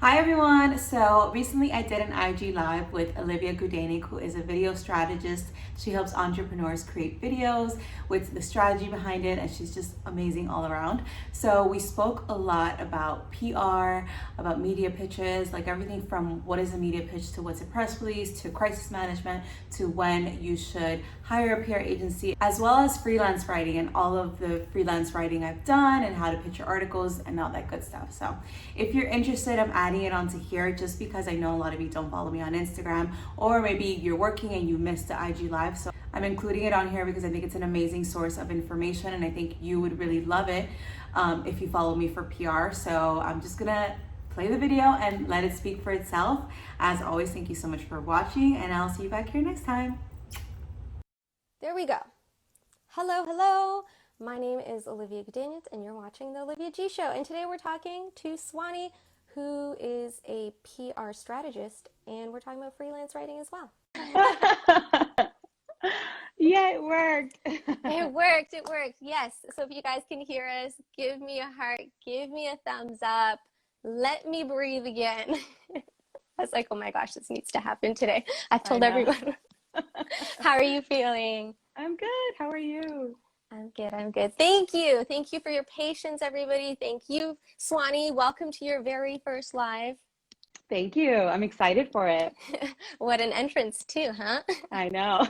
Hi everyone! So recently I did an IG live with Olivia Gudaniec, who is a video strategist. She helps entrepreneurs create videos with the strategy behind it, and she's just amazing all around. So we spoke a lot about PR, about media pitches, like everything from what is a media pitch to what's a press release to crisis management to when you should hire a PR agency, as well as freelance writing and all of the freelance writing I've done and how to pitch your articles and all that good stuff. So if you're interested, I'm adding it onto here just because I know a lot of you don't follow me on Instagram, or maybe you're working and you missed the IG live. So I'm including it on here because I think it's an amazing source of information and I think you would really love it if you follow me for PR. So I'm just gonna play the video and let it speak for itself. As always, thank you so much for watching and I'll see you back here next time. There we go. Hello, hello. My name is Olivia Gudaniec and you're watching the Olivia G Show. And today we're talking to Swanee, who is a PR strategist, and we're talking about freelance writing as well. Yeah, it worked. It worked, yes. So if you guys can hear us, give me a heart, give me a thumbs up, let me breathe again. I was like, oh my gosh, this needs to happen today. I've I told know. everyone. How are you feeling? I'm good. How are you? I'm good. I'm good. Thank you. Thank you for your patience, everybody. Thank you, Swanee. Welcome to your very first live. Thank you. I'm excited for it. What an entrance too, huh? I know.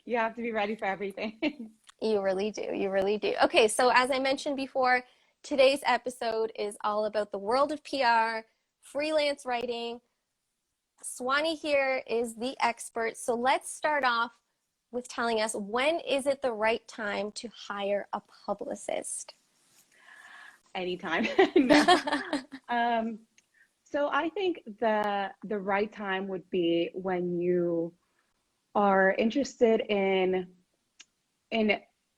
You have to be ready for everything. You really do. You really do. Okay, so as I mentioned before, today's episode is all about the world of PR, freelance writing. Swanee here is the expert. So let's start off with telling us, when is it the right time to hire a publicist? Anytime. No. So I think the right time would be when you are interested in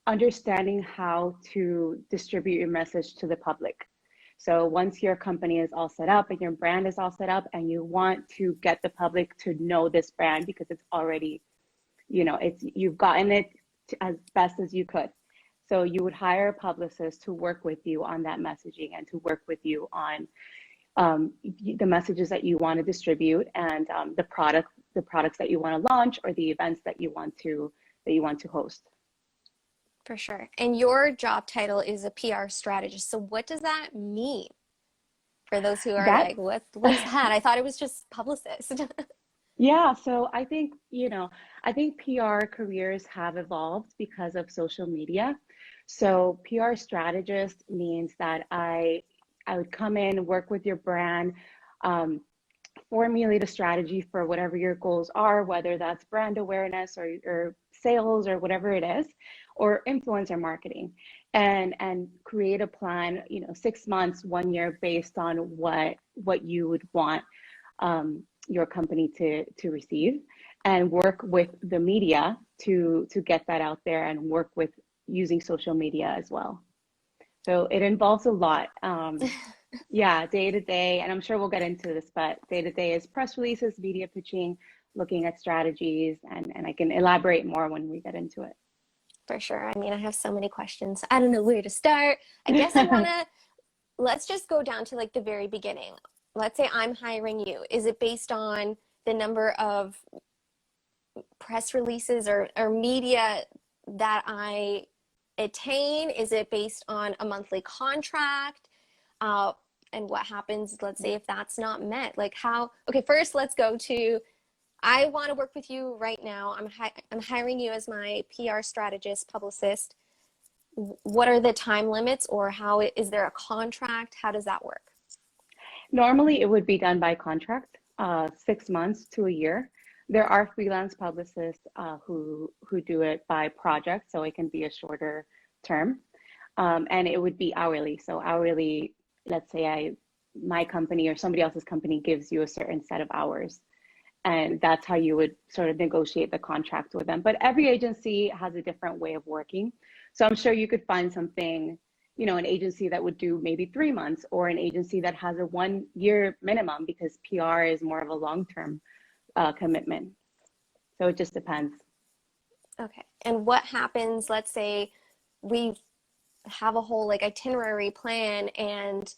understanding how to distribute your message to the public. So once your company is all set up and your brand is all set up and you want to get the public to know this brand because it's already, you've gotten it as best as you could. So you would hire a publicist to work with you on that messaging and to work with you on the messages that you want to distribute and the products that you want to launch or the events that you want to host. For sure. And your job title is a PR strategist. So what does that mean? For those who are That like, what's that? I thought it was just publicist. Yeah, so I think PR careers have evolved because of social media. So PR strategist means that I would come in, work with your brand, um, formulate a strategy for whatever your goals are, whether that's brand awareness or sales or whatever it is, or influencer marketing, and create a plan, 6 months, 1 year based on what you would want your company to receive, and work with the media to get that out there and work with using social media as well. So it involves a lot. Yeah, day to day, and I'm sure we'll get into this, but day to day is press releases, media pitching, looking at strategies, and I can elaborate more when we get into For sure. I mean, I have so many questions. I don't know where to start. I guess it. let's just go down to like the very beginning. Let's say I'm hiring you. Is it based on the number of press releases or media that I attain? Is it based on a monthly contract? Uh, and what happens, let's say, if that's not met? Like how, okay, first let's go to, I want to work with you right now. I'm hiring you as my PR strategist, publicist. What are the time limits, or is there a contract? How does that work? Normally, it would be done by contract, 6 months to a year. There are freelance publicists who do it by project, so it can be a shorter term, and it would be hourly. So hourly, let's say my company or somebody else's company gives you a certain set of hours, and that's how you would sort of negotiate the contract with them. But every agency has a different way of working. So I'm sure you could find something, an agency that would do maybe 3 months, or an agency that has a 1 year minimum, because PR is more of a long-term commitment. So it just depends. Okay. And what happens, let's say we have a whole like itinerary plan and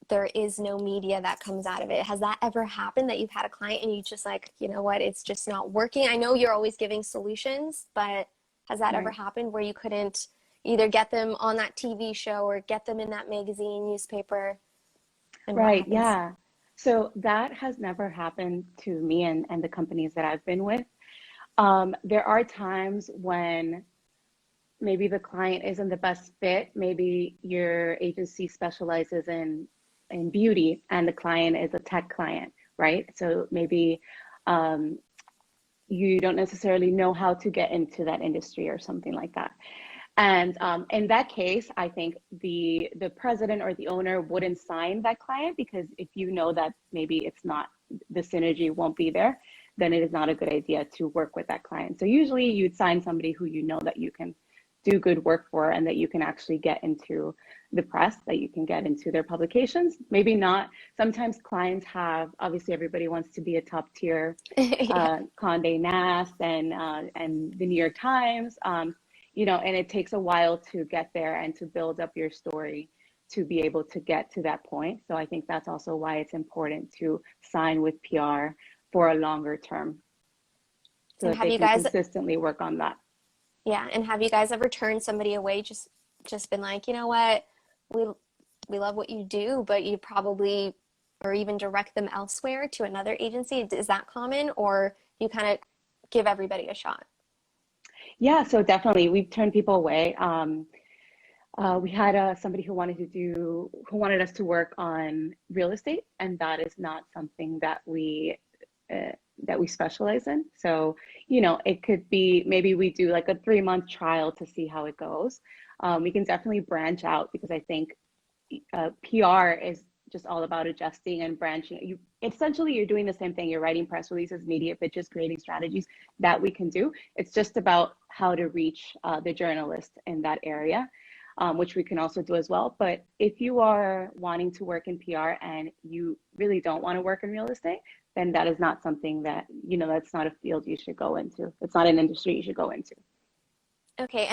there is no media that comes out of it. Has that ever happened that you've had a client and you just like, you know what, it's just not working? I know you're always giving solutions, but has that ever Right. happened where you couldn't either get them on that TV show or get them in that magazine, newspaper, and what Right. happens? Yeah. So that has never happened to me and the companies that I've been with. There are times when maybe the client isn't the best fit. Maybe your agency specializes in beauty and the client is a tech client, right? So maybe um, you don't necessarily know how to get into that industry or something like that. And in that case, I think the president or the owner wouldn't sign that client, because if you know that maybe it's not, the synergy won't be there, then it is not a good idea to work with that client. So usually you'd sign somebody who you know that you can do good work for and that you can actually get into the press, that you can get into their publications. Maybe not. Sometimes clients have, obviously everybody wants to be a top tier Yeah. Condé Nast and the New York Times. You know, and it takes a while to get there and to build up your story to be able to get to that point. So I think that's also why it's important to sign with PR for a longer term so And that have they you can guys, consistently work on that. yeah, and have you guys ever turned somebody away, just been like, you know what, we we love what you do, but you probably, or even direct them elsewhere to another agency? Is that common, or you kind of give everybody a shot? Yeah, so definitely we've turned people away. We had somebody who wanted us to work on real estate, and that is not something uh, that we specialize in. So, you know, it could be maybe we do like a 3-month trial to see how it goes. We can definitely branch out, because I think PR is just all about adjusting and branching. You essentially you're doing the same thing. You're writing press releases, media pitches, creating strategies that we can do. It's just about how to reach the journalist in that area, which we can also do as well. But if you are wanting to work in PR and you really don't want to work in real estate, then that is not something that, you know, that's not a field you should go into. It's not an industry you should go into. Okay,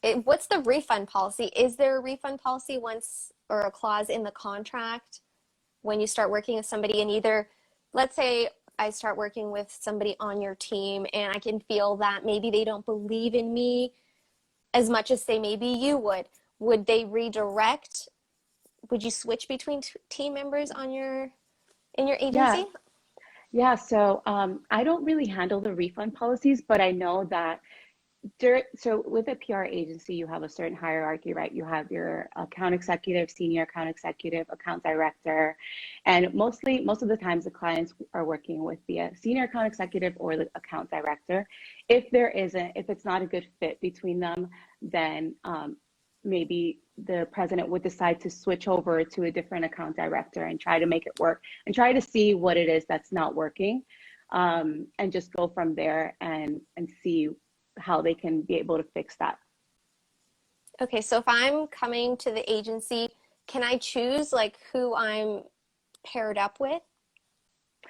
and what's the refund policy? Is there a refund policy once, or a clause in the contract when you start working with somebody? And either, let's say I start working with somebody on your team and I can feel that maybe they don't believe in me as much as say maybe you would they redirect? Would you switch between team members on your in your Yeah, agency? yeah. So I don't really handle the refund policies, but I know that so with a PR agency, you have a certain hierarchy, right? You have your account executive, senior account executive, account director, and most of the times the clients are working with the senior account executive or the account director. If it's not a good fit between them, then maybe the president would decide to switch over to a different account director and try to make it work and try to see what it is that's not working, and just go from there and see how they can be able to fix that. Okay, so if I'm coming to the agency, can I choose like who I'm paired up with?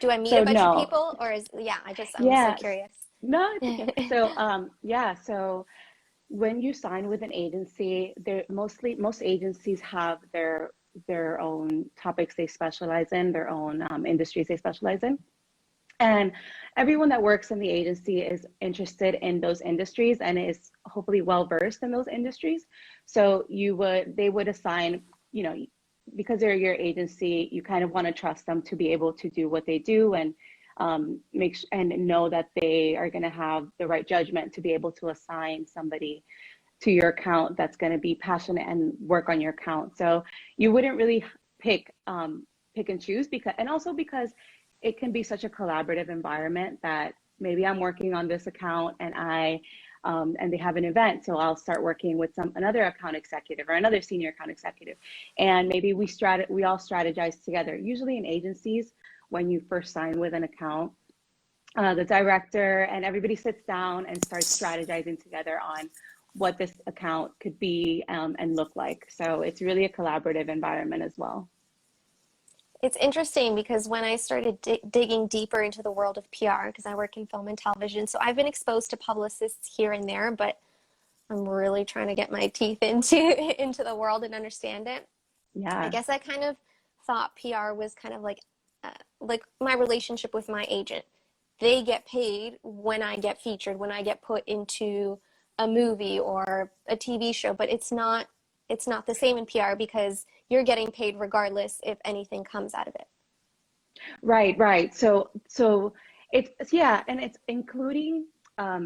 Do I meet a So bunch of no, people, or yeah, I'm so yes, curious. no, it's okay. So yeah, so when you sign with an agency, most agencies have their own topics they specialize in, their own industries they specialize in. And everyone that works in the agency is interested in those industries and is hopefully well versed in those industries. So they would assign, you know, because they're your agency, you kind of want to trust them to be able to do what they do and and know that they are going to have the right judgment to be able to assign somebody to your account that's going to be passionate and work on your account. So you wouldn't really pick and choose, because it can be such a collaborative environment that maybe I'm working on this account and they have an event, so I'll start working with another account executive or another senior account executive, and maybe we all strategize together. Usually in agencies, when you first sign with an account, the director and everybody sits down and starts strategizing together on what this account could be and look like. So it's really a collaborative environment as well. It's interesting because when I started digging deeper into the world of PR, because I work in film and television, so I've been exposed to publicists here and there, but I'm really trying to get my teeth into into the world and understand it. I Yeah. guess I kind of thought PR was kind of like my relationship with my agent. They get paid when I get featured, when I get put into a movie or a TV show, but it's not the same in PR because you're getting paid regardless if anything comes out of it. Right, right. So it's yeah, and it's including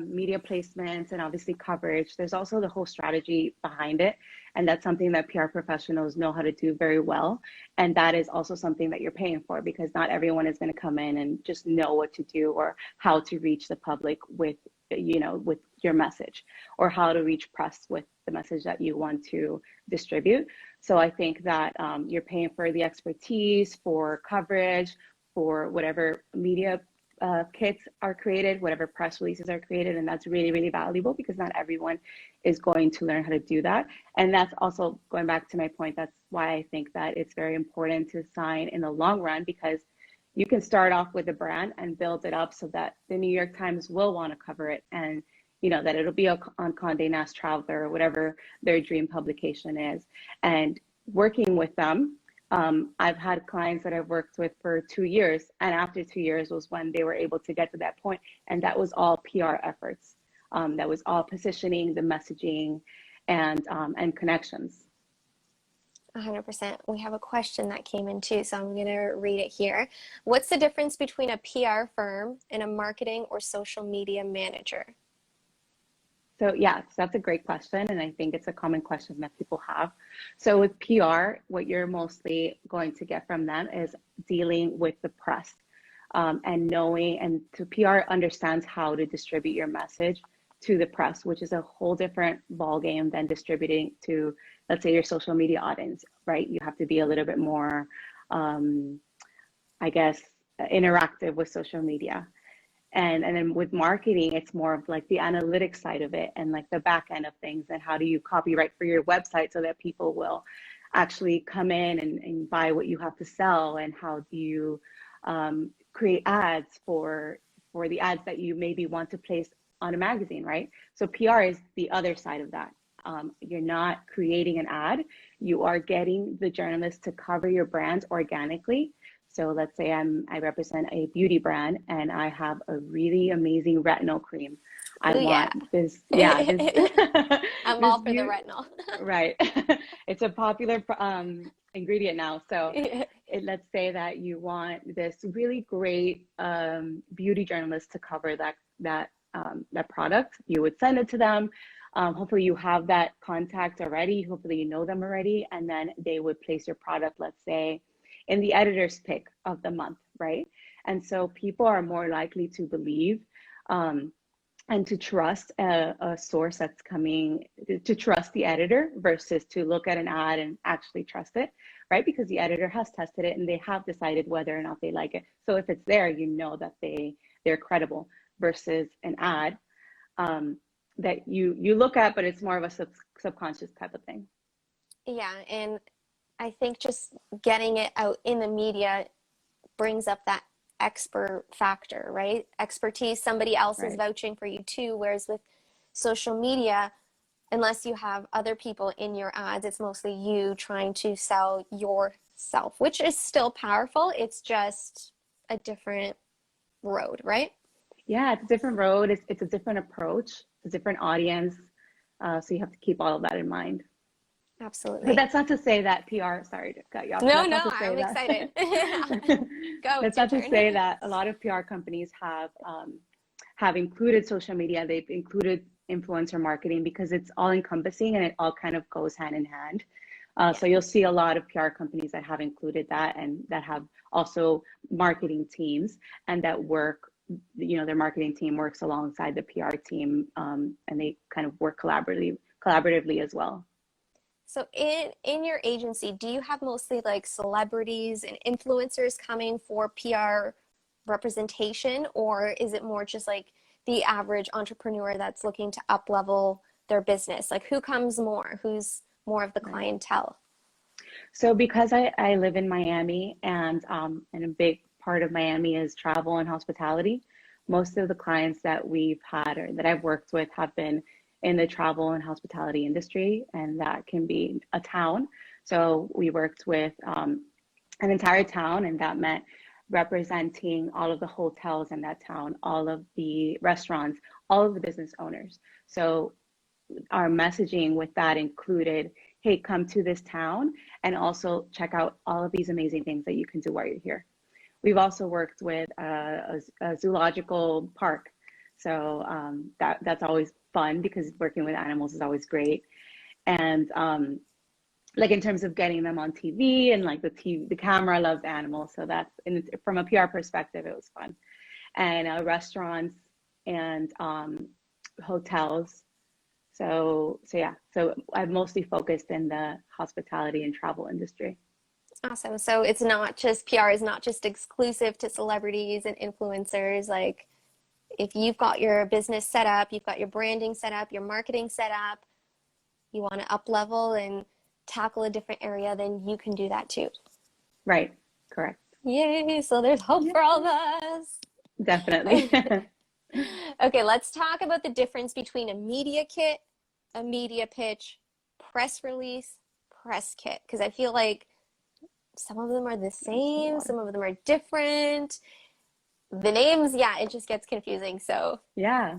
media placements and obviously coverage. There's also the whole strategy behind it, and that's something that PR professionals know how to do very well. And that is also something that you're paying for because not everyone is going to come in and just know what to do or how to reach the public with, you know, with your message, or how to reach press with the message that you want to distribute. So I think that you're paying for the expertise, for coverage, for whatever media kits are created, whatever press releases are created, and that's really, really valuable because not everyone is going to learn how to do that. And that's also going back to my point, that's why I think that it's very important to sign in the long run, because you can start off with a brand and build it up so that the New York Times will want to cover it, and you know that it'll be on Condé Nast Traveler or whatever their dream publication is. And working with them, I've had clients that I've worked with for 2 years, and after 2 years was when they were able to get to that point, and that was all PR efforts. That was all positioning, the messaging, and connections. 100%. We have a question that came in too, so I'm going to read it here. What's the difference between a PR firm and a marketing or social media manager? So yeah, so that's a great question, and I think it's a common question that people have. So with PR, what you're mostly going to get from them is dealing with the press, and knowing, and to PR understands how to distribute your message to the press, which is a whole different ballgame than distributing to, let's say, your social media audience, right? You have to be a little bit more, I guess, interactive with social media. And then with marketing, it's more of like the analytics side of it and like the back end of things, and how do you copyright for your website so that people will actually come in and buy what you have to sell, and how do you create ads for the ads that you maybe want to place on a magazine, right? So PR is the other side of that. You're not creating an ad, you are getting the journalist to cover your brand organically. So let's say I represent a beauty brand and I have a really amazing retinol cream. I want this, yeah, this, I'm this all for the retinol. right. It's a popular ingredient now. So let's say that you want this really great beauty journalist to cover that product. You would send it to them. Hopefully you have that contact already. Hopefully you know them already, and then they would place your product, let's say, in the editor's pick of the month, right? And so people are more likely to believe and to trust a source that's coming, to trust the editor versus to look at an ad and actually trust it, right? Because the editor has tested it and they have decided whether or not they like it. So if it's there, you know that they're credible, versus an ad that you look at, but it's more of a subconscious type of thing. Yeah, and I think just getting it out in the media brings up that expert factor, right? Expertise, somebody else is vouching for you too. Whereas with social media, unless you have other people in your ads, it's mostly you trying to sell yourself, which is still powerful. It's just a different road, right? Yeah, it's a different road. It's a different approach. It's a different audience. So you have to keep all of that in mind. Absolutely. But that's not to say that PR, sorry to cut you off. No, I'm excited. Go. That's not to say that a lot of PR companies have included social media. They've included influencer marketing because it's all encompassing and it all kind of goes hand in hand. So you'll see a lot of PR companies that have included that, and that have also marketing teams, and that work, you know, their marketing team works alongside the PR team, and they kind of work collaboratively as well. So in your agency, do you have mostly like celebrities and influencers coming for PR representation, or is it more just like the average entrepreneur that's looking to up level their business? Like who comes more? Who's more of the clientele? So because I live in Miami, and a big part of Miami is travel and hospitality, most of the clients that we've had or that I've worked with have been in the travel and hospitality industry, and that can be a town. So we worked with an entire town, and that meant representing all of the hotels in that town, all of the restaurants, all of the business owners. So our messaging with that included, hey, come to this town and also check out all of these amazing things that you can do while you're here. We've also worked with a zoological park. So that's always fun because working with animals is always great. And like in terms of getting them on TV, and like the camera loves animals. So that's, from a PR perspective, it was fun. And restaurants and hotels. So yeah, so I've mostly focused in the hospitality and travel industry. Awesome. So it's not just PR is not just exclusive to celebrities and influencers. Like if you've got your business set up, you've got your branding set up, your marketing set up, you want to up level and tackle a different area, then you can do that too. Right. Correct. Yay. So there's hope for all of us. Definitely. Okay, let's talk about the difference between a media kit, a media pitch, press release, press kit. Because I feel like some of them are the same, some of them are different. The names, yeah, it just gets confusing. So Yeah.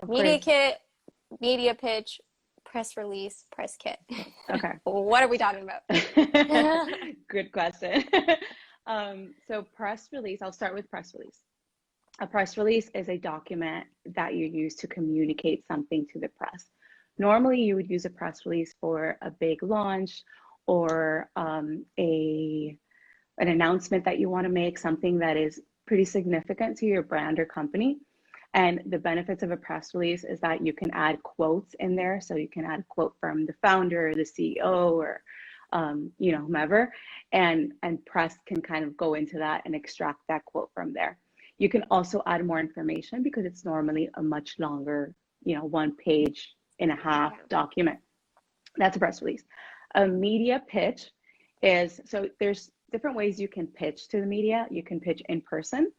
media kit, media pitch, press release, press kit. Okay. What are we talking about? Good question. So press release, I'll start with press release. A press release is a document that you use to communicate something to the press. Normally, you would use a press release for a big launch or an announcement that you want to make, something that is pretty significant to your brand or company. And the benefits of a press release is that you can add quotes in there. So you can add a quote from the founder, the CEO, or whomever, and press can kind of go into that and extract that quote from there. You can also add more information because it's normally a much longer, 1 page and a half document. That's a press release. A media pitch is, so there's different ways you can pitch to the media. You can pitch in person,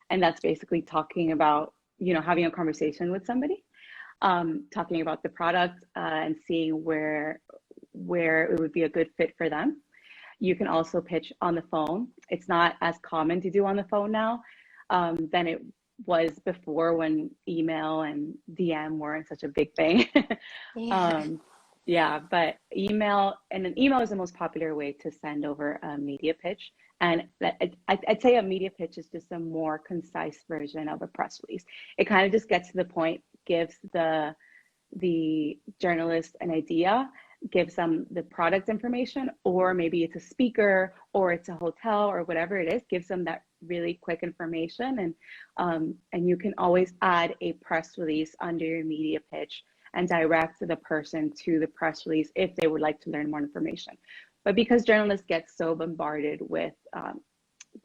and that's basically talking about, having a conversation with somebody, talking about the product and seeing where it would be a good fit for them. You can also pitch on the phone. It's not as common to do on the phone now than it was before, when email and DM weren't such a big thing. Yeah, but email is the most popular way to send over a media pitch. And I'd say a media pitch is just a more concise version of a press release. It kind of just gets to the point, gives the journalist an idea, gives them the product information, or maybe it's a speaker or it's a hotel or whatever it is, gives them that really quick information. And you can always add a press release under your media pitch and direct the person to the press release if they would like to learn more information. But because journalists get so bombarded with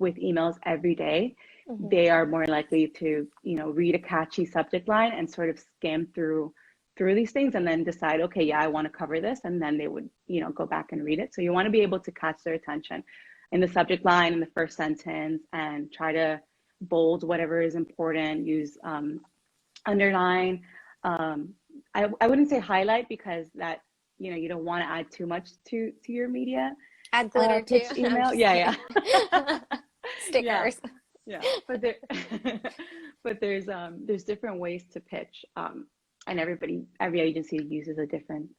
emails every day, they are more likely to, read a catchy subject line and sort of skim through these things and then decide, okay, yeah, I want to cover this. And then they would, go back and read it. So you want to be able to catch their attention in the subject line, in the first sentence, and try to bold whatever is important, use underline. I wouldn't say highlight, because that, you don't want to add too much to your media. Add glitter too. Email. Yeah. Stickers. Yeah. But there's different ways to pitch. And every agency uses a different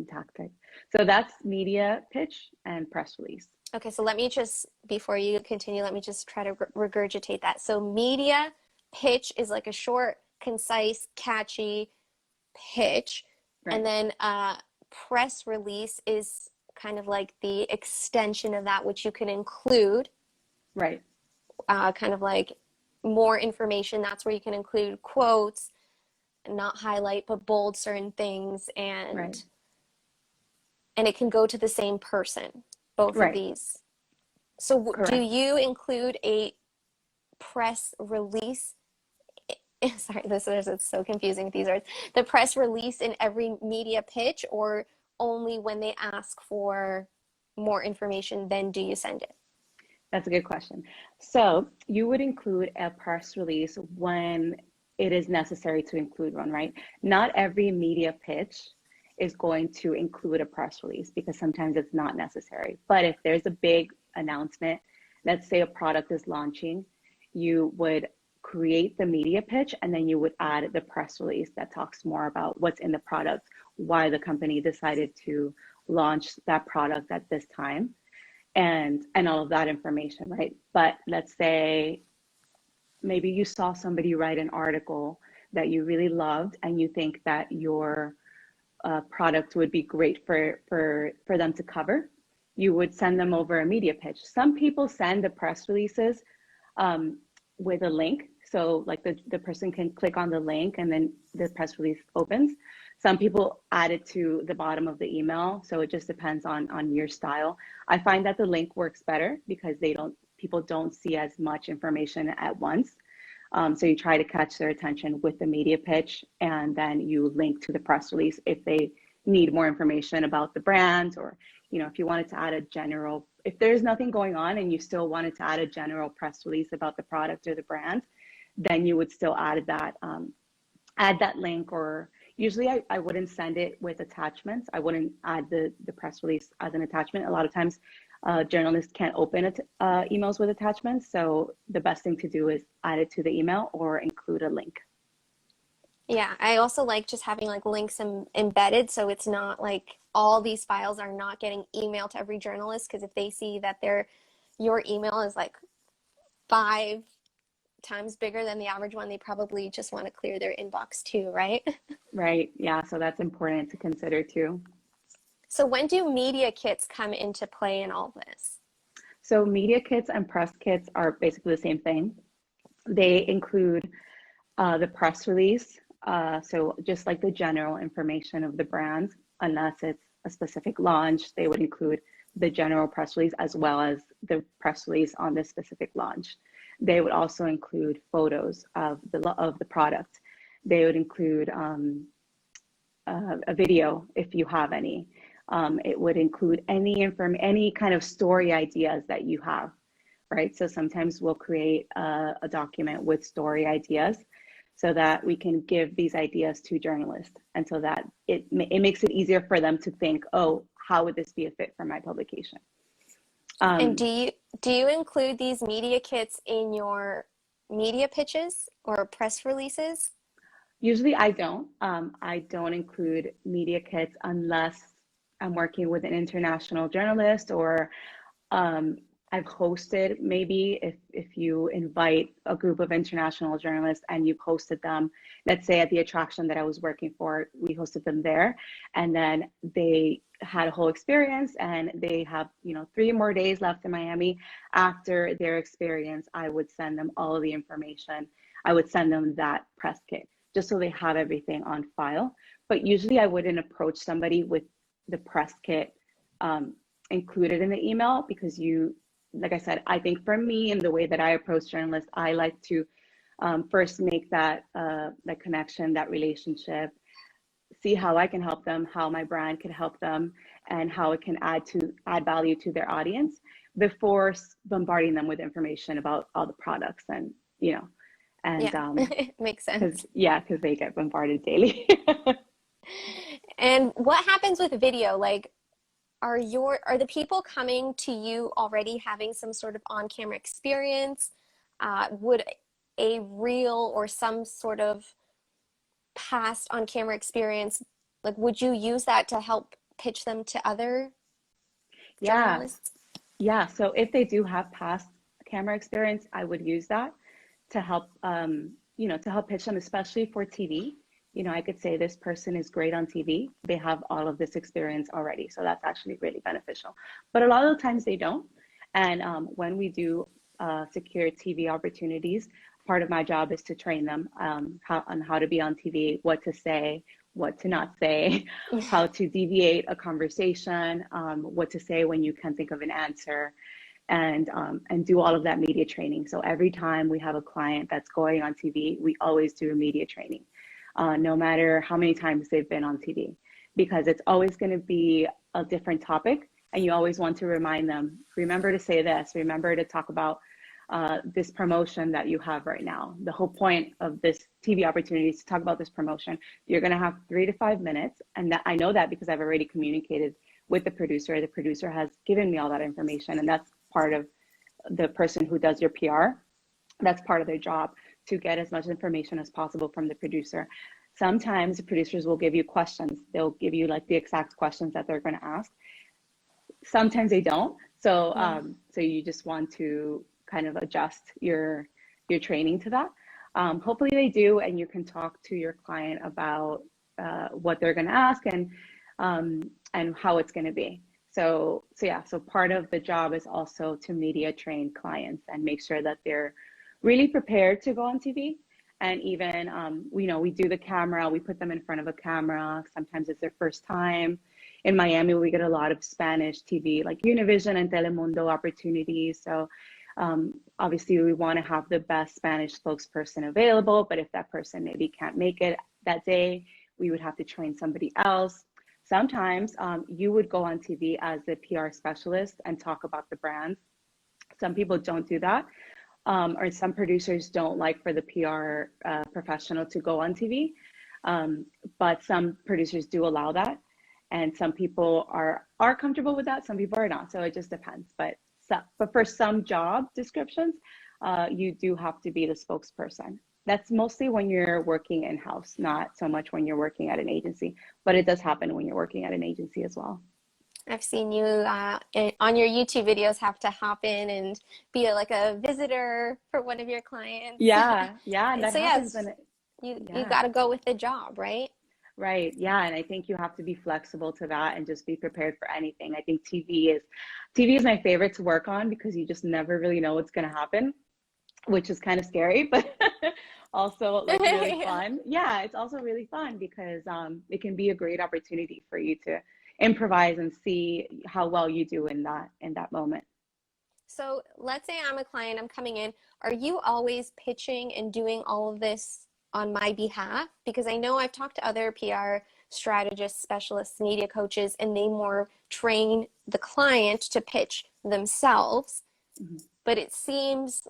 tactic. So that's media pitch and press release. Okay, so let me just, before you continue, let me just try to regurgitate that. So media pitch is like a short, concise, catchy pitch. Right. And then press release is kind of like the extension of that, which you can include. Right. Kind of like more information. That's where you can include quotes, not highlight, but bold certain things. And it can go to the same person, both of these. So do you include a press release? Sorry, it's so confusing with these words. The press release in every media pitch, or only when they ask for more information, then do you send it? That's a good question. So you would include a press release when it is necessary to include one, right? Not every media pitch is going to include a press release, because sometimes it's not necessary. But if there's a big announcement let's say a product is launching, you would create the media pitch, and then you would add the press release that talks more about what's in the product, why the company decided to launch that product at this time, and all of that information, right? But let's say maybe you saw somebody write an article that you really loved, and you think that your product would be great for them to cover. You would send them over a media pitch. Some people send the press releases with a link. So like the person can click on the link and then the press release opens. Some people add it to the bottom of the email. So it just depends on your style. I find that the link works better because people don't see as much information at once. So you try to catch their attention with the media pitch, and then you link to the press release if they need more information about the brand, or, you know, if you wanted to add a general, if there's nothing going on and you still wanted to add a general press release about the product or the brand, then you would still add that link. Or usually I wouldn't send it with attachments. I wouldn't add the press release as an attachment. A lot of times journalists can't open emails with attachments. So the best thing to do is add it to the email or include a link. Yeah, I also like just having like links embedded, so it's not like all these files are not getting emailed to every journalist, because if they see that your email is like 5 times bigger than the average one, they probably just want to clear their inbox too, right? Right. Yeah. So that's important to consider too. So when do media kits come into play in all this? So media kits and press kits are basically the same thing. They include the press release. So just like the general information of the brand, unless it's a specific launch, they would include the general press release as well as the press release on the specific launch. They would also include photos of the product. They would include a video if you have any. It would include any kind of story ideas that you have, right? So sometimes we'll create a document with story ideas so that we can give these ideas to journalists, and so that it makes it easier for them to think, oh, how would this be a fit for my publication? And do you include these media kits in your media pitches or press releases? Usually I don't. I don't include media kits unless I'm working with an international journalist, or I've hosted, maybe if you invite a group of international journalists and you've hosted them, let's say at the attraction that I was working for, we hosted them there, and then they had a whole experience and they have, 3 more days left in Miami. After their experience, I would send them all of the information. I would send them that press kit just so they have everything on file. But usually I wouldn't approach somebody with the press kit included in the email, because like I said, I think for me, and the way that I approach journalists, I like to first make that connection, that relationship, see how I can help them, how my brand can help them, and how it can add value to their audience before bombarding them with information about all the products and yeah, makes sense. Because they get bombarded daily. And what happens with video? Like, are the people coming to you already having some sort of on-camera experience? Would a reel or some sort of past on-camera experience, like, would you use that to help pitch them to other journalists? Yeah. So if they do have past camera experience, I would use that to help, to help pitch them, especially for TV. I could say this person is great on TV. They have all of this experience already. So that's actually really beneficial. But a lot of the times they don't. And when we do secure TV opportunities, part of my job is to train them on how to be on TV, what to say, what to not say, how to deviate a conversation, what to say when you can't think of an answer, and do all of that media training. So every time we have a client that's going on TV, we always do a media training. No matter how many times they've been on TV, because it's always going to be a different topic, and you always want to remind them, remember to say this, remember to talk about this promotion that you have right now. The whole point of this TV opportunity is to talk about this promotion. You're going to have 3 to 5 minutes, and that, I know that because I've already communicated with the producer. The producer has given me all that information, and that's part of the person who does your PR. That's part of their job, to get as much information as possible from the producer. Sometimes the producers will give you questions. They'll give you like the exact questions that they're going to ask. Sometimes they don't. So so you just want to kind of adjust your training to that. Hopefully they do, and you can talk to your client about what they're going to ask and how it's going to be. So yeah, so part of the job is also to media train clients and make sure that they're really prepared to go on TV. And even, we do the camera, we put them in front of a camera. Sometimes it's their first time. In Miami, we get a lot of Spanish TV, like Univision and Telemundo opportunities. So obviously we want to have the best Spanish spokesperson available, but if that person maybe can't make it that day, we would have to train somebody else. Sometimes you would go on TV as the PR specialist and talk about the brands. Some people don't do that. Or some producers don't like for the PR professional to go on TV, but some producers do allow that, and some people are comfortable with that. Some people are not. So it just depends. But for some job descriptions, you do have to be the spokesperson. That's mostly when you're working in-house, not so much when you're working at an agency. But it does happen when you're working at an agency as well. I've seen you on your YouTube videos have to hop in and be like a visitor for one of your clients. Yeah, and that so happens. Yes, you Yeah. got to go with the job, right? Right. Yeah. And I think you have to be flexible to that and just be prepared for anything. I think TV is my favorite to work on because you just never really know what's going to happen, which is kind of scary, but also like really fun. Yeah, it's also really fun because it can be a great opportunity for you to improvise and see how well you do in that moment. So let's say I'm a client, I'm coming in. Are you always pitching and doing all of this on my behalf? Because I know I've talked to other PR strategists, specialists, media coaches, and they more train the client to pitch themselves. Mm-hmm. But it seems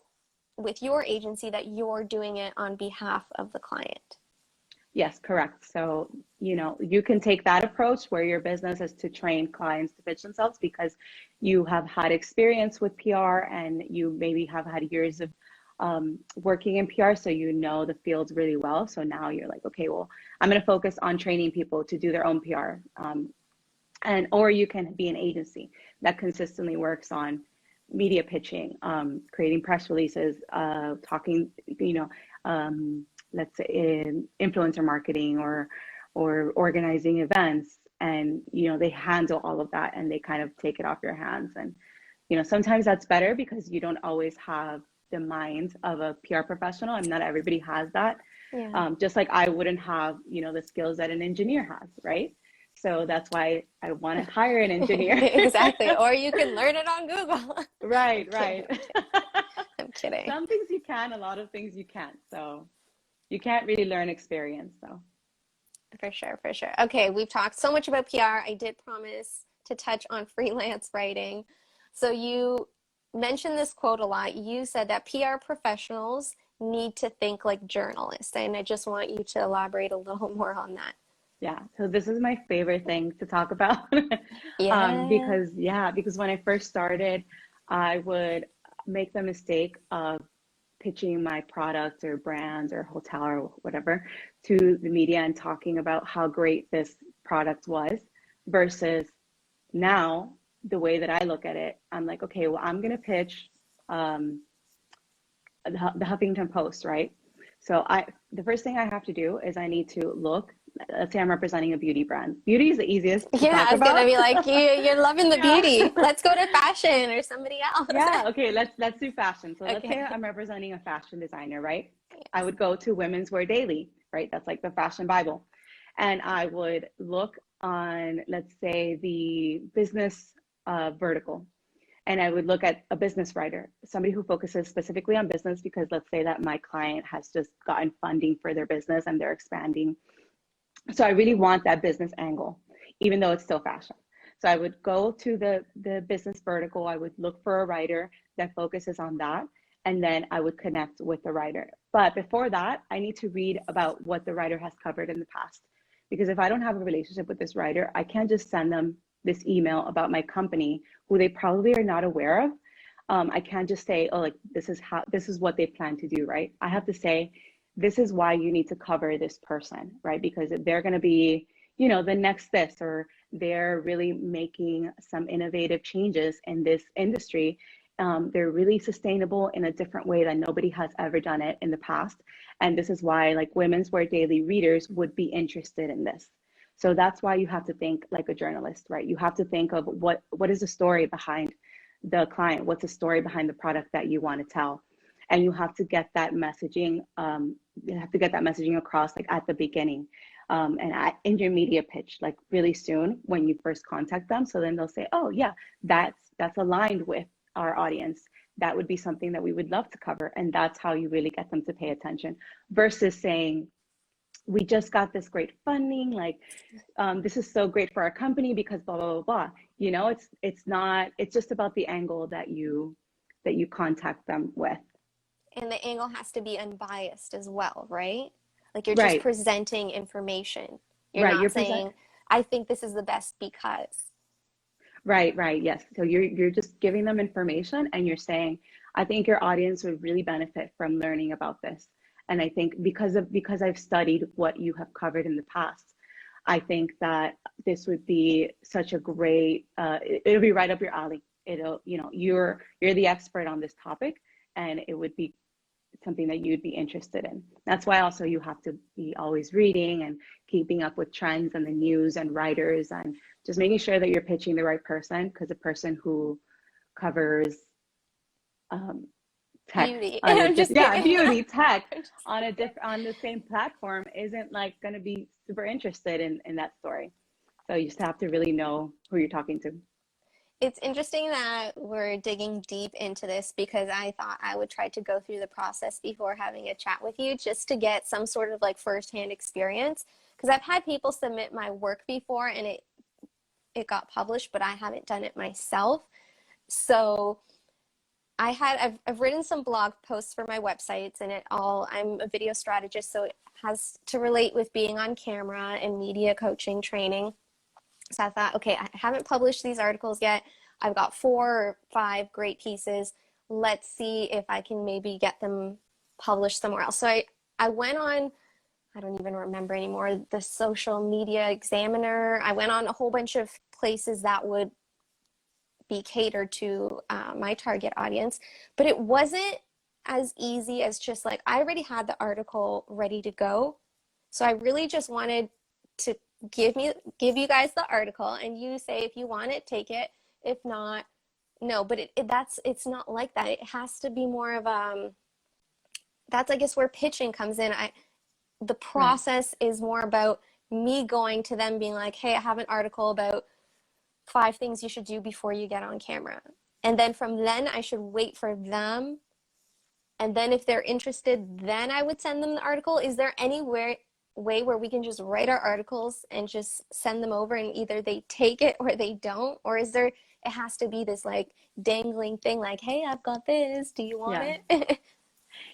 with your agency that you're doing it on behalf of the client. Yes, correct. So, you can take that approach where your business is to train clients to pitch themselves because you have had experience with PR and you maybe have had years of working in PR, so you know the field really well. So now you're like, okay, well, I'm going to focus on training people to do their own PR. Or you can be an agency that consistently works on media pitching, creating press releases, talking, let's say in influencer marketing or organizing events, and they handle all of that and they kind of take it off your hands. And sometimes that's better because you don't always have the mind of a PR professional, and not everybody has that. Yeah. Just like I wouldn't have the skills that an engineer has, right? So that's why I want to hire an engineer. Exactly. Or you can learn it on Google. Right. I'm kidding. Some things you can, a lot of things you can't. So you can't really learn experience, though. For sure. Okay, we've talked so much about PR. I did promise to touch on freelance writing. So you mentioned this quote a lot. You said that PR professionals need to think like journalists, and I just want you to elaborate a little more on that. Yeah, so this is my favorite thing to talk about. Yeah. Because when I first started, I would make the mistake of pitching my product or brand or hotel or whatever to the media and talking about how great this product was, versus now the way that I look at it, I'm like, okay, well, I'm gonna pitch the Huffington Post, right? So the first thing I have to do is I need to look. Let's say I'm representing a beauty brand. Beauty is the easiest to talk I was about. gonna be like, you're loving the beauty. Let's go to fashion or somebody else. Yeah, okay, let's do fashion. So Okay. let's say I'm representing a fashion designer, right? Yes. I would go to Women's Wear Daily, right? That's like the fashion Bible. And I would look on, let's say, the business vertical. And I would look at a business writer, somebody who focuses specifically on business, because let's say that my client has just gotten funding for their business and they're expanding. So I really want that business angle, even though it's still fashion. So I would go to the business vertical. I would look for a writer that focuses on that, and then I would connect with the writer. But before that, I need to read about what the writer has covered in the past. Because if I don't have a relationship with this writer, I can't just send them this email about my company, who they probably are not aware of. I can't just say, oh, like this is what they plan to do, right? I have to say, this is why you need to cover this person, right? Because if they're going to be, you know, the next this, or they're really making some innovative changes in this industry. They're really sustainable in a different way that nobody has ever done it in the past. And this is why like women's wear daily readers would be interested in this. So that's why you have to think like a journalist, right? You have to think of what is the story behind the client? What's the story behind the product that you want to tell? And you have to get that messaging, across like at the beginning, in your media pitch, like really soon when you first contact them. So then they'll say, oh yeah, that's aligned with our audience. That would be something that we would love to cover. And that's how you really get them to pay attention, versus saying, we just got this great funding, like this is so great for our company because blah blah blah blah. You know, it's not, it's just about the angle that you contact them with. And the angle has to be unbiased as well, right? Like you're just Right, presenting information. You're right. not saying, I think this is the best because. Right, yes. So you're just giving them information, and you're saying, I think your audience would really benefit from learning about this. And I think because I've studied what you have covered in the past, I think that this would be such a great, it'll be right up your alley. It'll, you know, you're the expert on this topic, and it would be something that you'd be interested in. That's why also you have to be always reading and keeping up with trends and the news and writers, and just making sure that you're pitching the right person, because the person who covers tech Beauty. on a I'm just kidding. beauty tech I'm just on the same platform isn't like going to be super interested in that story. So you just have to really know who you're talking to. It's interesting that we're digging deep into this because I thought I would try to go through the process before having a chat with you just to get some sort of like firsthand experience. Because I've had people submit my work before and it got published, but I haven't done it myself. So I've written some blog posts for my websites, and I'm a video strategist, so it has to relate with being on camera and media coaching training. So I thought, okay, I haven't published these articles yet. I've got 4 or 5 great pieces. Let's see if I can maybe get them published somewhere else. So I went on, I don't even remember anymore, the Social Media Examiner. I went on a whole bunch of places that would be catered to my target audience, but it wasn't as easy as just like, I already had the article ready to go. So I really just wanted to give you guys the article, and you say if you want it, take it. If not, no. But it's not like that. It has to be more of that's I guess where pitching comes in. The Right. process is more about me going to them being like, hey, I have an article about 5 things you should do before you get on camera. And then from then I should wait for them. And then if they're interested, then I would send them the article. Is there any way where we can just write our articles and just send them over and either they take it or they don't? Or is there, it has to be this like dangling thing like, hey, I've got this. Do you want Yeah. it?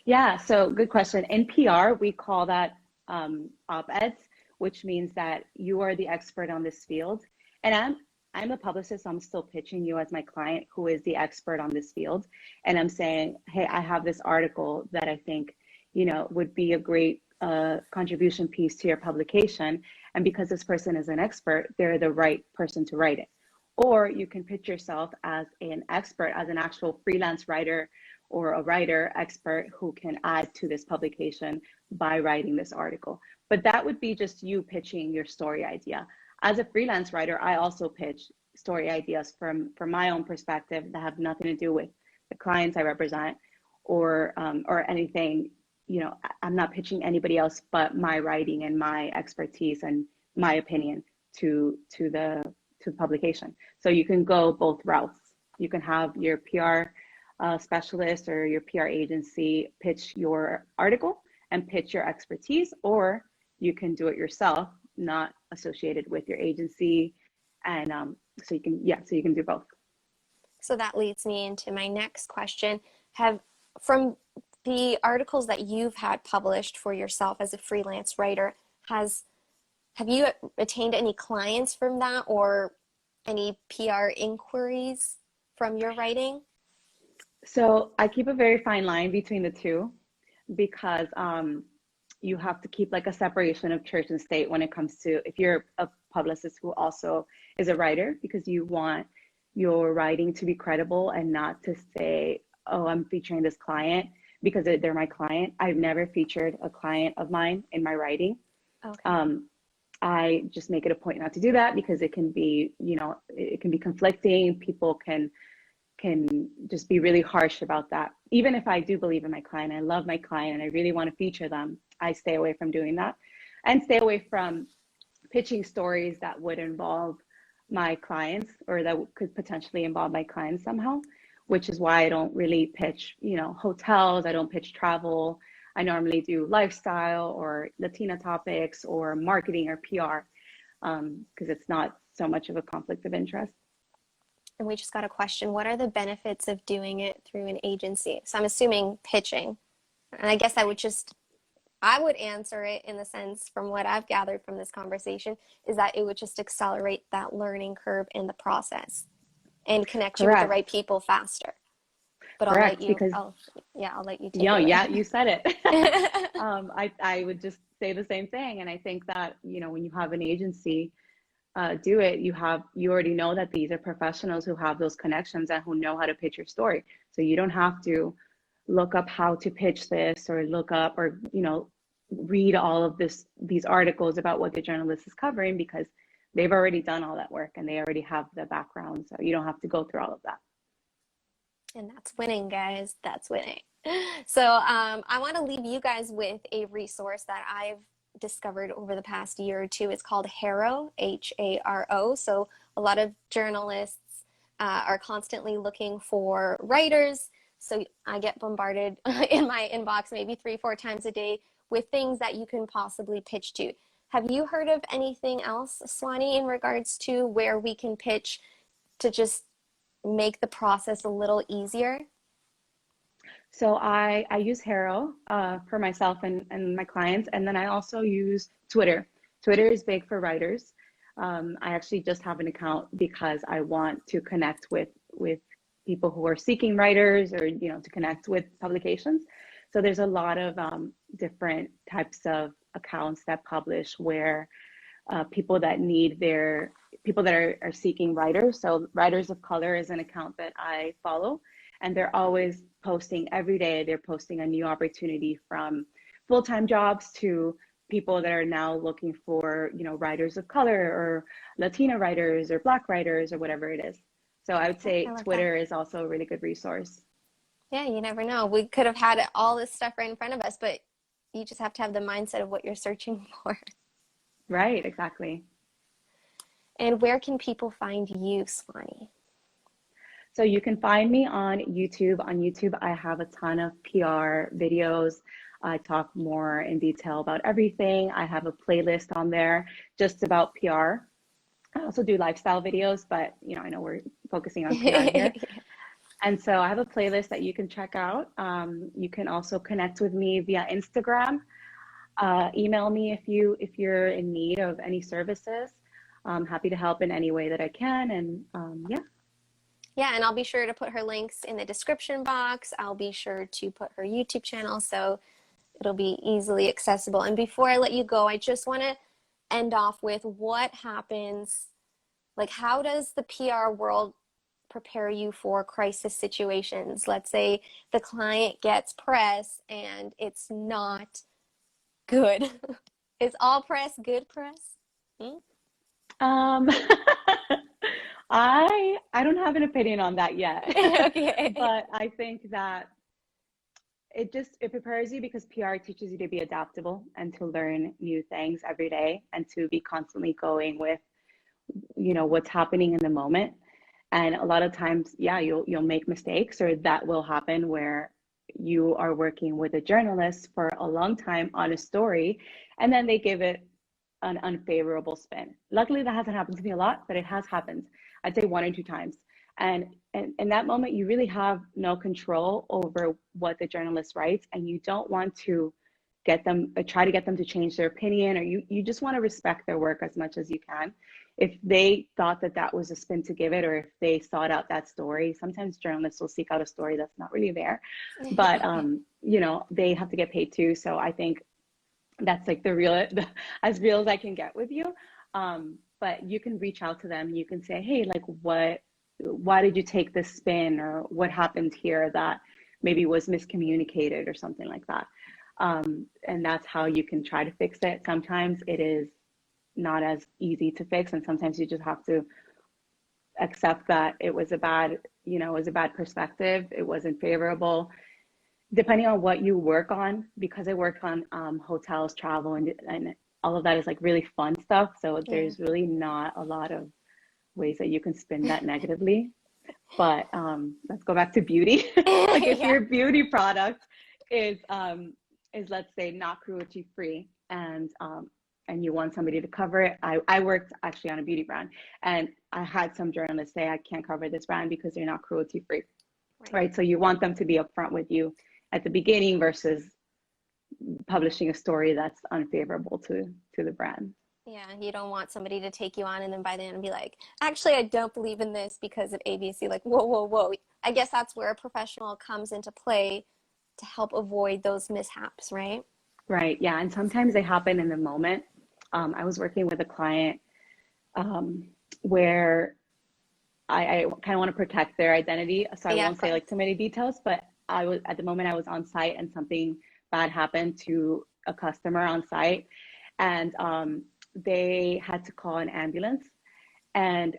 Yeah, so good question. In PR, we call that op-eds, which means that you are the expert on this field. And I'm a publicist, so I'm still pitching you as my client who is the expert on this field. And I'm saying, hey, I have this article that I think, you know, would be a great contribution piece to your publication. And because this person is an expert, they're the right person to write it. Or you can pitch yourself as an expert, as an actual freelance writer or a writer expert who can add to this publication by writing this article. But that would be just you pitching your story idea. As a freelance writer, I also pitch story ideas from my own perspective that have nothing to do with the clients I represent or anything. You know, I'm not pitching anybody else but my writing and my expertise and my opinion to the publication. So you can go both routes. You can have your PR specialist or your PR agency pitch your article and pitch your expertise, or you can do it yourself, not associated with your agency. And so you can do both. So that leads me into my next question. From the articles that you've had published for yourself as a freelance writer, have you attained any clients from that or any PR inquiries from your writing? So I keep a very fine line between the two because you have to keep like a separation of church and state when it comes to if you're a publicist who also is a writer, because you want your writing to be credible and not to say, oh, I'm featuring this client because they're my client. I've never featured a client of mine in my writing. Okay. I just make it a point not to do that because it can be, you know, it can be conflicting. People can just be really harsh about that. Even if I do believe in my client, I love my client and I really want to feature them, I stay away from doing that and stay away from pitching stories that would involve my clients or that could potentially involve my clients somehow, which is why I don't really pitch, you know, hotels. I don't pitch travel. I normally do lifestyle or Latina topics or marketing or PR because it's not so much of a conflict of interest. And we just got a question. What are the benefits of doing it through an agency? So I'm assuming pitching. And I guess I would answer it in the sense from what I've gathered from this conversation is that it would just accelerate that learning curve in the process and connect you with the right Correct. people faster. But Correct. Because I'll let you take yeah, it yeah, away. you said it. I would just say the same thing. And I think that, you know, when you have an agency do it, you already know that these are professionals who have those connections and who know how to pitch your story. So you don't have to look up how to pitch this or look up or, you know, read all of these articles about what the journalist is covering because they've already done all that work and they already have the background. So you don't have to go through all of that. And that's winning, guys. That's winning. So I want to leave you guys with a resource that I've discovered over the past year or two. It's called Haro, Haro. So a lot of journalists are constantly looking for writers. So I get bombarded in my inbox maybe 3-4 times a day with things that you can possibly pitch to. Have you heard of anything else, Swanee, in regards to where we can pitch to just make the process a little easier? So I use Haro for myself and my clients. And then I also use Twitter. Twitter is big for writers. I actually just have an account because I want to connect with people who are seeking writers or, you know, to connect with publications. So there's a lot of different types of accounts that publish where people that are seeking writers. So Writers of Color is an account that I follow, and they're always posting every day. They're posting a new opportunity from full-time jobs to people that are now looking for, you know, writers of color or Latina writers or Black writers or whatever it is. So I would say I love that. Twitter is also a really good resource. Yeah, you never know. We could have had all this stuff right in front of us, but you just have to have the mindset of what you're searching for. Right, exactly. And where can people find you, Swanee? So you can find me on YouTube. On YouTube, I have a ton of PR videos. I talk more in detail about everything. I have a playlist on there just about PR. I also do lifestyle videos, but you know, I know we're focusing on PR here. And so I have a playlist that you can check out. You can also connect with me via Instagram. Email me if you're in need of any services. I'm happy to help in any way that I can. And yeah. Yeah, and I'll be sure to put her links in the description box. I'll be sure to put her YouTube channel so it'll be easily accessible. And before I let you go, I just want to end off with what happens, like how does the PR world prepare you for crisis situations? Let's say the client gets press and it's not good. Is all press good press? Hmm? Um, I don't have an opinion on that yet, Okay. but I think that it prepares you because PR teaches you to be adaptable and to learn new things every day and to be constantly going with, you know, what's happening in the moment. And a lot of times, yeah, you'll make mistakes or that will happen where you are working with a journalist for a long time on a story and then they give it an unfavorable spin. Luckily, that hasn't happened to me a lot, but it has happened. I'd say 1 or 2 times. And in that moment, you really have no control over what the journalist writes, and you don't want to get them, try to get them to change their opinion, or you just want to respect their work as much as you can. if they thought that that was a spin to give it, or if they sought out that story. Sometimes journalists will seek out a story that's not really there, but you know, they have to get paid too. So I think that's like as real as I can get with you. But you can reach out to them. You can say, hey, like, why did you take this spin, or what happened here that maybe was miscommunicated or something like that. And that's how you can try to fix it. Sometimes it is not as easy to fix, and sometimes you just have to accept that it was a bad, you know, it was a bad perspective. It wasn't favorable. Depending on what you work on, because I work on hotels, travel, and all of that is like really fun stuff. So there's really not a lot of ways that you can spin that negatively. But let's go back to beauty. Like if your beauty product is let's say not cruelty free, and you want somebody to cover it. I worked actually on a beauty brand, and I had some journalists say I can't cover this brand because they're not cruelty free, right? So you want them to be upfront with you at the beginning versus publishing a story that's unfavorable to the brand. Yeah, you don't want somebody to take you on and then by the end be like, actually, I don't believe in this because of ABC. Like, whoa, whoa, whoa. I guess that's where a professional comes into play to help avoid those mishaps, right? Right, yeah, and sometimes they happen in the moment. I was working with a client where I kind of want to protect their identity, so I won't say like too many details, but I was, at the moment I was on site and something bad happened to a customer on site, and they had to call an ambulance. And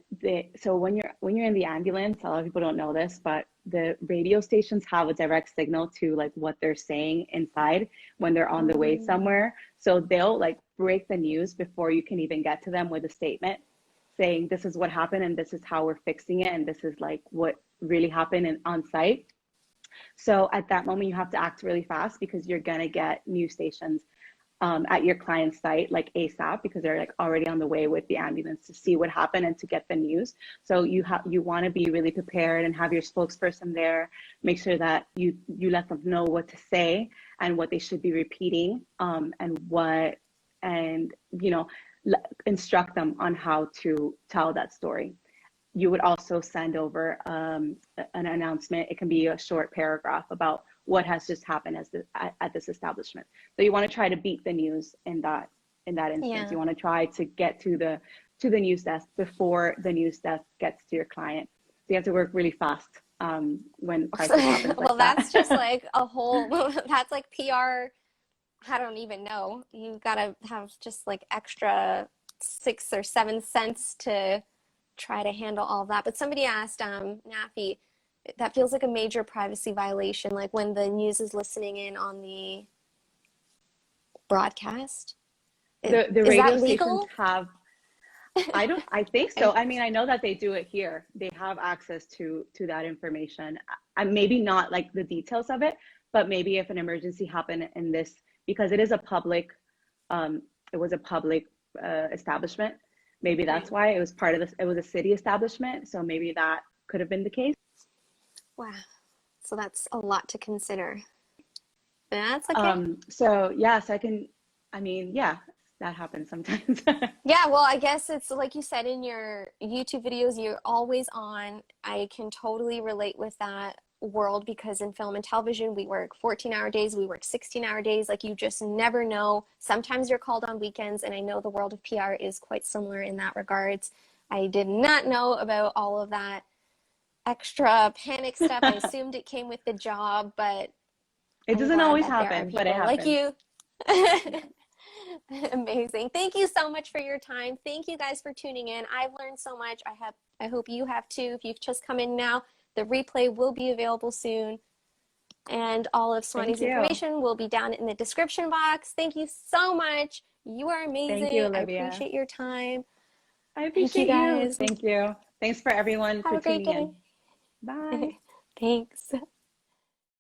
so when you're in the ambulance, a lot of people don't know this, but the radio stations have a direct signal to like what they're saying inside when they're on the way somewhere. So they'll like break the news before you can even get to them with a statement saying this is what happened and this is how we're fixing it and this is like what really happened on site. So at that moment you have to act really fast because you're gonna get news stations at your client's site like ASAP, because they're like already on the way with the ambulance to see what happened and to get the news. So you want to be really prepared and have your spokesperson there. Make sure that you let them know what to say and what they should be repeating, and you know, instruct them on how to tell that story. You would also send over an announcement. It can be a short paragraph about what has just happened at this establishment. So you want to try to beat the news in that instance. Yeah. You want to try to get to the news desk before the news desk gets to your client. So you have to work really fast when crisis happens. Well, that's just like a whole. That's like PR. I don't even know. You gotta have just like extra 6 or 7 cents to try to handle all of that. But somebody asked Nafi, that feels like a major privacy violation, like when the news is listening in on the broadcast. The Is radio that legal? stations have, I think so. I mean, I know that they do it here. They have access to that information. Maybe not like the details of it, but maybe if an emergency happened in this, because it is a public, it was a public establishment. Maybe that's why it was part of this. It was a city establishment, so maybe that could have been the case. Wow. So that's a lot to consider. That's okay. So yeah, I mean, yeah, that happens sometimes. Yeah, well, I guess it's like you said in your YouTube videos, you're always on. I can totally relate with that world because in film and television, we work 14-hour days, we work 16-hour days. Like you just never know. Sometimes you're called on weekends, and I know the world of PR is quite similar in that regards. I did not know about all of that extra panic stuff. I assumed it came with the job, but it doesn't always happen, but it happens. like you. Amazing. Thank you so much for your time. Thank you guys for tuning in. I've learned so much. I hope you have too. If you've just come in now, the replay will be available soon. And all of Swani's information will be down in the description box. Thank you so much. You are amazing. Thank you, Olivia. I appreciate your time. I appreciate you guys. Thank you. Thanks for everyone for tuning in. Bye. Thanks.